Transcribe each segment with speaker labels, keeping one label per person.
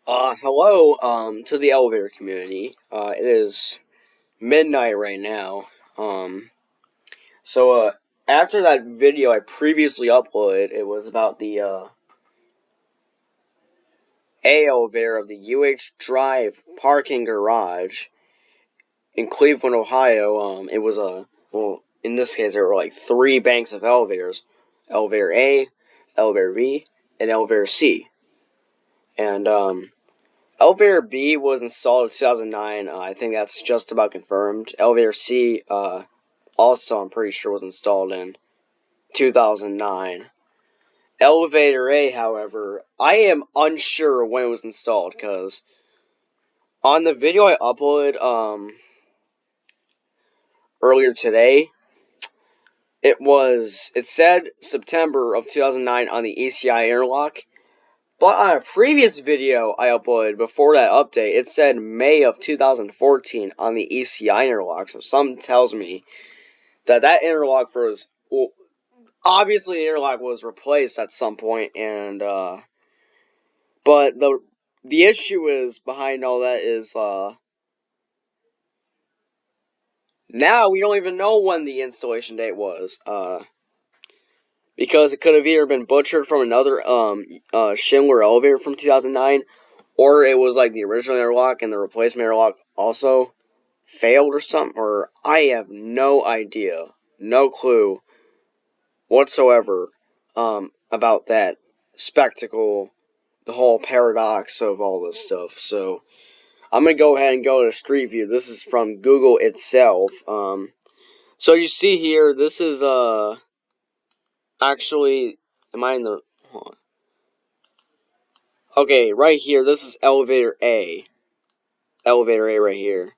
Speaker 1: Hello, to the elevator community. It is midnight right now. Um, so, after that video I previously uploaded, it was about the, A elevator of the UH Drive parking garage in Cleveland, Ohio. It was in this case, there were like three banks of elevators. Elevator A, Elevator B, and Elevator C. And, Elevator B was installed in 2009. I think that's just about confirmed. Elevator C, also, I'm pretty sure was installed in 2009. Elevator A, however, I am unsure when it was installed, because on the video I uploaded, earlier today, it said September of 2009 on the ECI interlock. But on a previous video I uploaded before that update, it said May of 2014 on the ECI interlock. So something tells me that interlock was, well, obviously the interlock was replaced at some point, and but the issue is behind all that is now we don't even know when the installation date was, because it could have either been butchered from another Schindler elevator from 2009, or it was like the original interlock and the replacement interlock also failed or something, or I have no idea, no clue whatsoever about that spectacle, the whole paradox of all this stuff. So I'm going to go ahead and go to Street View. This is from Google itself. So you see here, this is actually, am I in the, hold on. Okay, right here, this is Elevator A. Elevator A right here.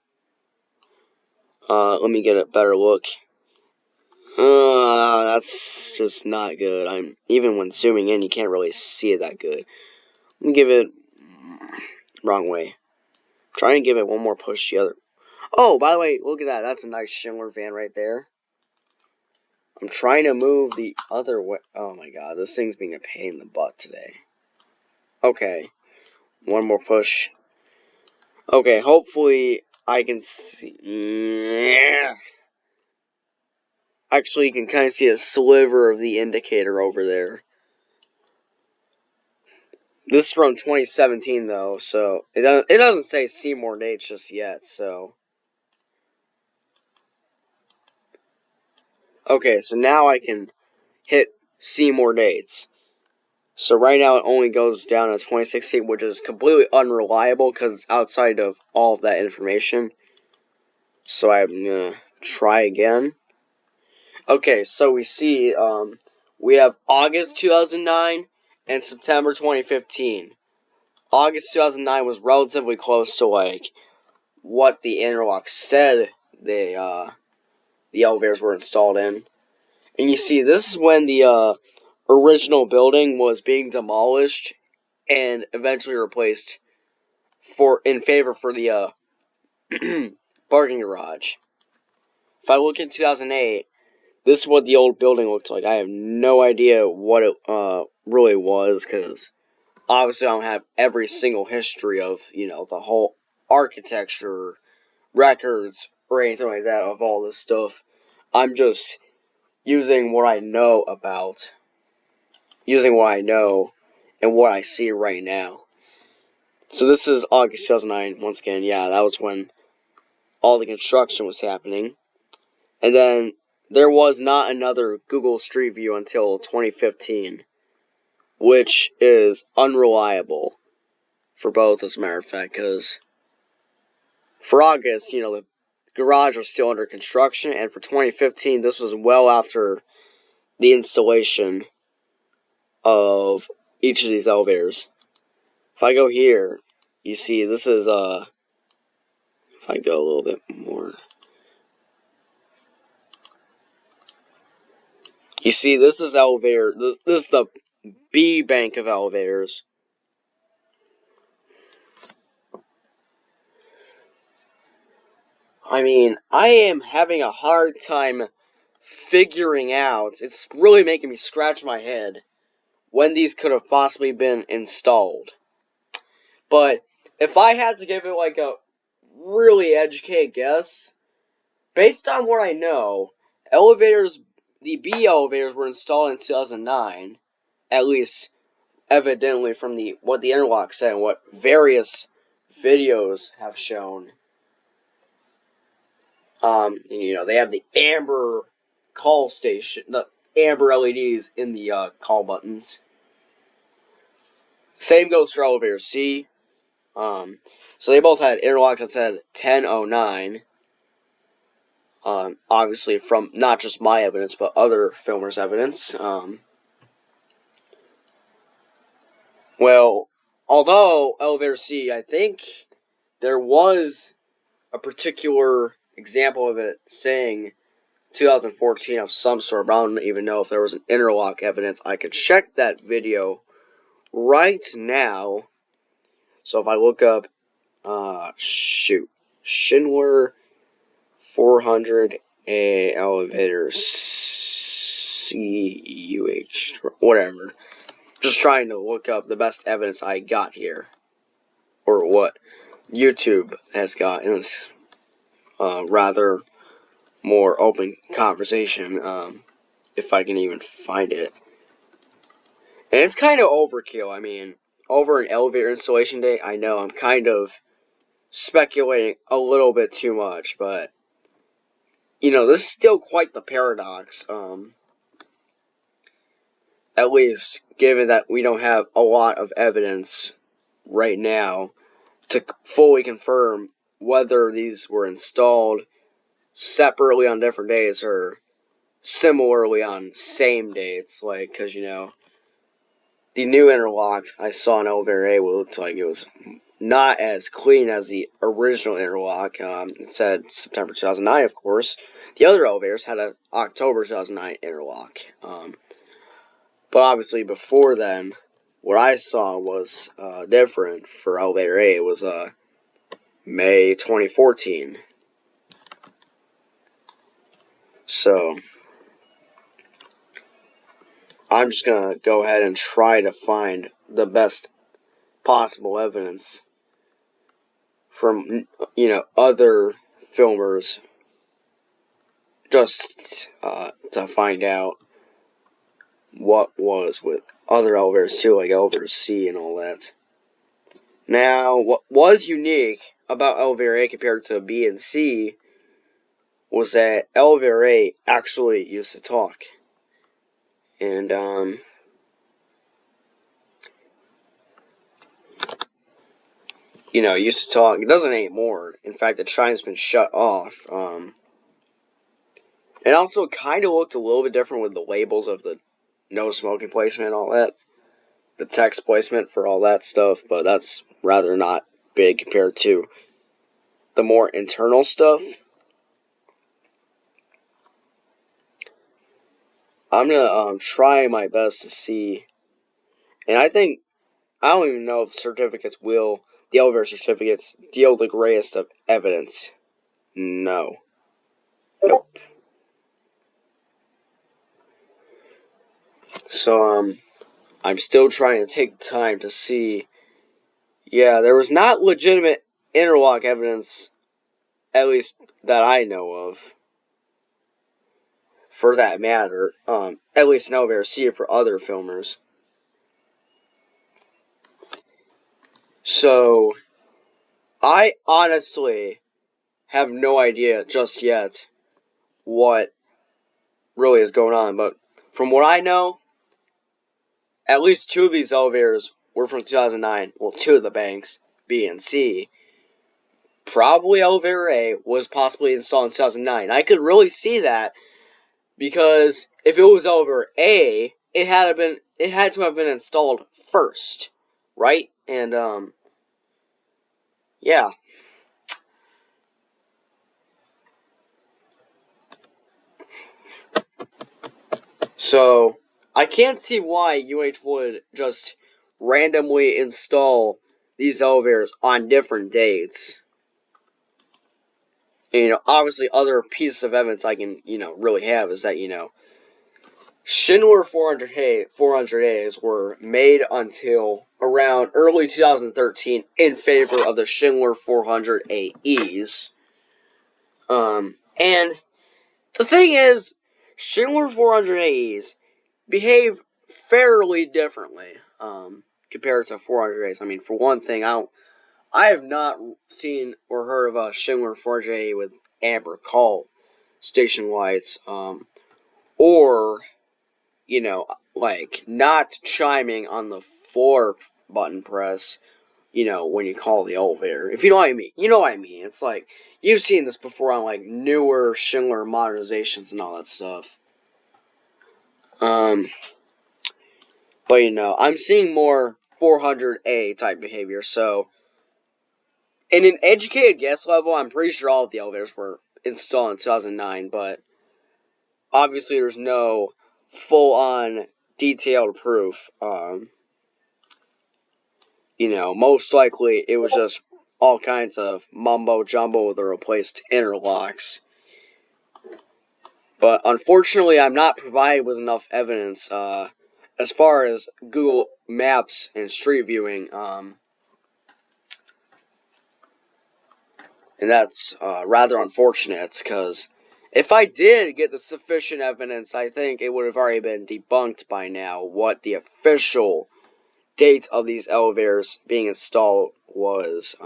Speaker 1: Let me get a better look. That's just not good. Even when zooming in, you can't really see it that good. Let me give it wrong way. Trying to give it one more push the other. Oh, by the way, look at that. That's a nice Schindler van right there. I'm trying to move the other way. Oh my god, this thing's being a pain in the butt today. Okay, one more push. Okay, hopefully I can see. Yeah. Actually, you can kind of see a sliver of the indicator over there. This is from 2017, though, so it doesn't say see more dates just yet, so. Okay, so now I can hit see more dates. So right now it only goes down to 2016, which is completely unreliable because it's outside of all of that information. So I'm gonna try again. Okay, so we see, we have August 2009 and September 2015. August 2009 was relatively close to, like, what the interlock said the elevators were installed in. And you see, this is when the original building was being demolished and eventually replaced in favor for the parking garage. If I look in 2008, this is what the old building looked like. I have no idea what it really was, because obviously I don't have every single history of, the whole architecture, records, or anything like that of all this stuff. I'm just using what I know and what I see right now. So this is August 2009, once again. Yeah, that was when all the construction was happening. And then there was not another Google Street View until 2015, which is unreliable for both, as a matter of fact, because for August, the garage was still under construction, and for 2015, this was well after the installation of each of these elevators. If I go here, you see this is, if I go a little bit more, you see this is elevator, this is the B bank of elevators. I mean, I am having a hard time figuring out, it's really making me scratch my head, when these could have possibly been installed. But if I had to give it like a really educated guess, based on what I know, the B elevators were installed in 2009, at least evidently from what the interlock said and what various videos have shown. They have the amber call station, the amber LEDs in the call buttons. Same goes for elevator C. So they both had interlocks that said 1009. Obviously from not just my evidence, but other filmers' evidence. Well, although elevator C, I think there was a particular example of it saying 2014 of some sort, but I don't even know if there was an interlock evidence. I could check that video right now. So if I look up, Schindler 400A elevator CUH, whatever. Just trying to look up the best evidence I got here, or what YouTube has got in this rather more open conversation, if I can even find it. And it's kind of overkill. I mean, over an elevator installation day, I know I'm kind of speculating a little bit too much, but this is still quite the paradox. At least given that we don't have a lot of evidence right now to fully confirm whether these were installed separately on different days or similarly on same dates. Like, because the new interlock I saw in elevator A looked like it was not as clean as the original interlock. It said September 2009, of course. The other elevators had an October 2009 interlock. But obviously before then, what I saw was different for elevator A. It was May 2014. So I'm just going to go ahead and try to find the best possible evidence from, other filmers just to find out what was with other elevators too, like elevator C and all that. Now, what was unique about elevator A compared to B and C was that elevator A actually used to talk. And, used to talk. It doesn't anymore. In fact, the chime's been shut off. It also kind of looked a little bit different with the labels of the no smoking placement and all that. The text placement for all that stuff, but that's rather not big compared to the more internal stuff. I'm gonna try my best to see, and I don't even know if the elevator certificates deal the greatest of evidence. No. Nope. So, I'm still trying to take the time to see. Yeah, there was not legitimate interlock evidence, at least that I know of, for that matter. At least in elevator C for other filmers. So, I honestly have no idea just yet what really is going on, but from what I know, at least two of these elevators were from 2009. Well, two of the banks, B and C. Probably elevator A was possibly installed in 2009. I could really see that because if it was elevator A, it had to have been installed first, right? And yeah. So I can't see why UH would just randomly install these elevators on different dates. And, obviously other pieces of evidence I can, really have is that, Schindler 400As were made until around early 2013 in favor of the Schindler 400AEs. And the thing is, Schindler 400AEs behave fairly differently compared to 400As. I mean, for one thing, I have not seen or heard of a Schindler 400A with amber call station lights, or like not chiming on the floor button press, when you call the elevator. If you know what I mean. You know what I mean. It's like, you've seen this before on, like, newer Schindler modernizations and all that stuff. But, I'm seeing more 400A type behavior, so in an educated guess level, I'm pretty sure all of the elevators were installed in 2009, but obviously there's no full-on detailed proof. Most likely it was just all kinds of mumbo-jumbo with the replaced interlocks. But unfortunately, I'm not provided with enough evidence as far as Google Maps and Street Viewing, and that's rather unfortunate, because if I did get the sufficient evidence, I think it would have already been debunked by now what the official date of these elevators being installed was,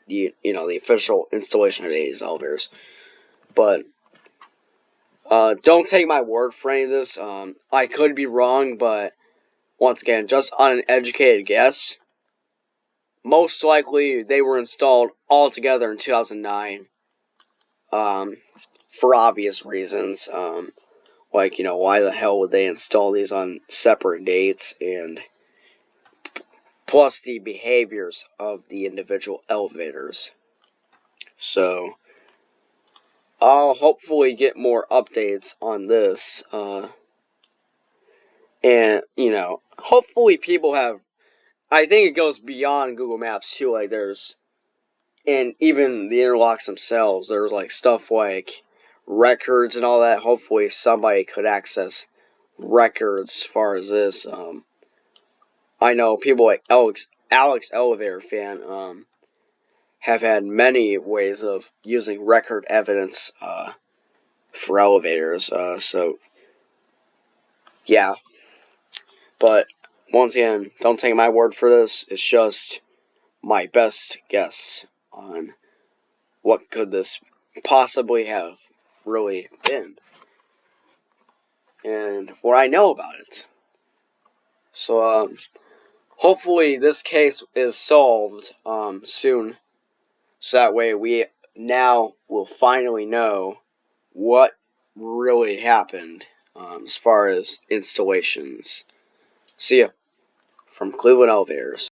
Speaker 1: the official installation of these elevators. But don't take my word for any of this. I could be wrong, but once again, just on an educated guess, most likely they were installed all together in 2009, for obvious reasons. Like, why the hell would they install these on separate dates, and plus the behaviors of the individual elevators. So, I'll hopefully get more updates on this, and, hopefully people have, I think it goes beyond Google Maps too, like, and even the interlocks themselves, there's, like, stuff like records and all that. Hopefully somebody could access records as far as this. I know people like Alex Elevator Fan, have had many ways of using record evidence, for elevators, so, yeah. But, once again, don't take my word for this. It's just my best guess on what could this possibly have really been, and what I know about it. So, hopefully this case is solved, soon, so that way we now will finally know what really happened, as far as installations. See ya from Cleveland Elevators.